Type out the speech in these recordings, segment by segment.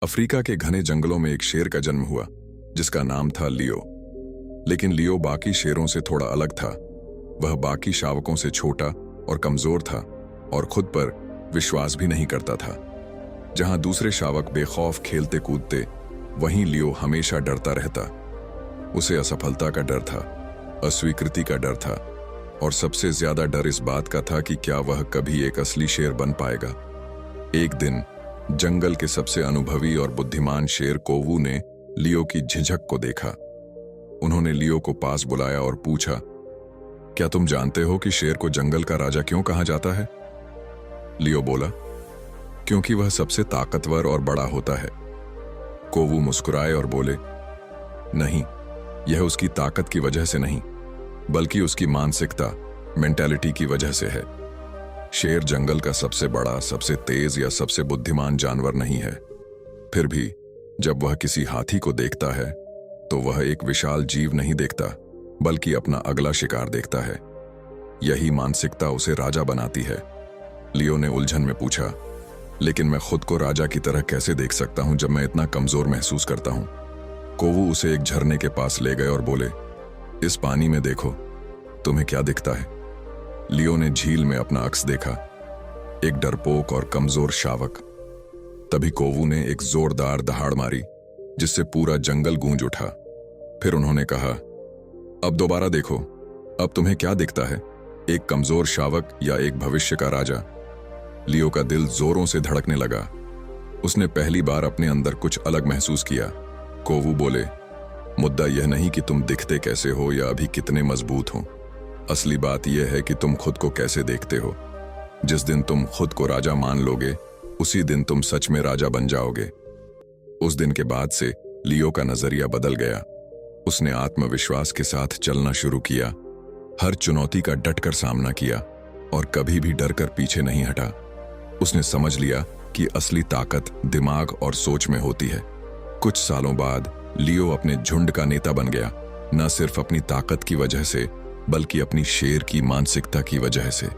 Africa के घने जंगलों में एक शेर का जन्म हुआ जिसका नाम था लियो। लेकिन लियो बाकी शेरों से थोड़ा अलग था। वह बाकी शावकों से छोटा और कमजोर था और खुद पर विश्वास भी नहीं करता था। जहां दूसरे शावक बेखौफ खेलते कूदते, वहीं लियो हमेशा डरता रहता। उसे असफलता का डर था, अस्वीकृति का डर था और सबसे ज्यादा डर इस बात का था कि क्या वह कभी एक असली शेर बन पाएगा। एक दिन जंगल के सबसे अनुभवी और बुद्धिमान शेर कोवू ने लियो की झिझक को देखा। उन्होंने लियो को पास बुलाया और पूछा, क्या तुम जानते हो कि शेर को जंगल का राजा क्यों कहा जाता है? लियो बोला, क्योंकि वह सबसे ताकतवर और बड़ा होता है। कोवू मुस्कुराए और बोले, नहीं, यह उसकी ताकत की वजह से नहीं, बल्कि उसकी मानसिकता, मेंटालिटी की वजह से है। शेर जंगल का सबसे बड़ा, सबसे तेज या सबसे बुद्धिमान जानवर नहीं है। फिर भी जब वह किसी हाथी को देखता है तो वह एक विशाल जीव नहीं देखता, बल्कि अपना अगला शिकार देखता है। यही मानसिकता उसे राजा बनाती है। लियो ने उलझन में पूछा, लेकिन मैं खुद को राजा की तरह कैसे देख सकता हूं जब मैं इतना कमजोर महसूस करता हूं? कोवू उसे एक झरने के पास ले गए और बोले, इस पानी में देखो, तुम्हें क्या दिखता है? लियो ने झील में अपना अक्स देखा, एक डरपोक और कमजोर शावक। तभी कोवू ने एक जोरदार दहाड़ मारी जिससे पूरा जंगल गूंज उठा। फिर उन्होंने कहा, अब दोबारा देखो, अब तुम्हें क्या दिखता है? एक कमजोर शावक या एक भविष्य का राजा? लियो का दिल जोरों से धड़कने लगा। उसने पहली बार अपने अंदर कुछ अलग महसूस किया। कोवू बोले, मुद्दा यह नहीं कि तुम दिखते कैसे हो या अभी कितने मजबूत हो। असली बात यह है कि तुम खुद को कैसे देखते हो। जिस दिन तुम खुद को राजा मान लोगे, उसी दिन तुम सच में राजा बन जाओगे। उस दिन के बाद से लियो का नजरिया बदल गया। उसने आत्मविश्वास के साथ चलना शुरू किया, हर चुनौती का डटकर सामना किया और कभी भी डरकर पीछे नहीं हटा। उसने समझ लिया कि असली ताकत दिमाग और सोच में होती है। कुछ सालों बाद लियो अपने झुंड का नेता बन गया, न सिर्फ अपनी ताकत की वजह से, बल्कि अपनी शेर की मानसिकता की वजह से।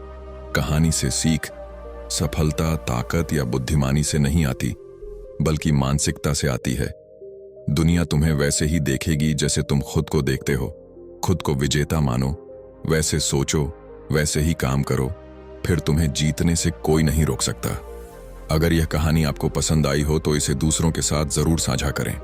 कहानी से सीख सफलता ताकत या बुद्धिमानी से नहीं आती, बल्कि मानसिकता से आती है। दुनिया तुम्हें वैसे ही देखेगी जैसे तुम खुद को देखते हो। खुद को विजेता मानो, वैसे सोचो, वैसे ही काम करो, फिर तुम्हें जीतने से कोई नहीं रोक सकता। अगर यह कहानी आपको पसंद आई हो तो इसे दूसरों के साथ जरूर साझा करें।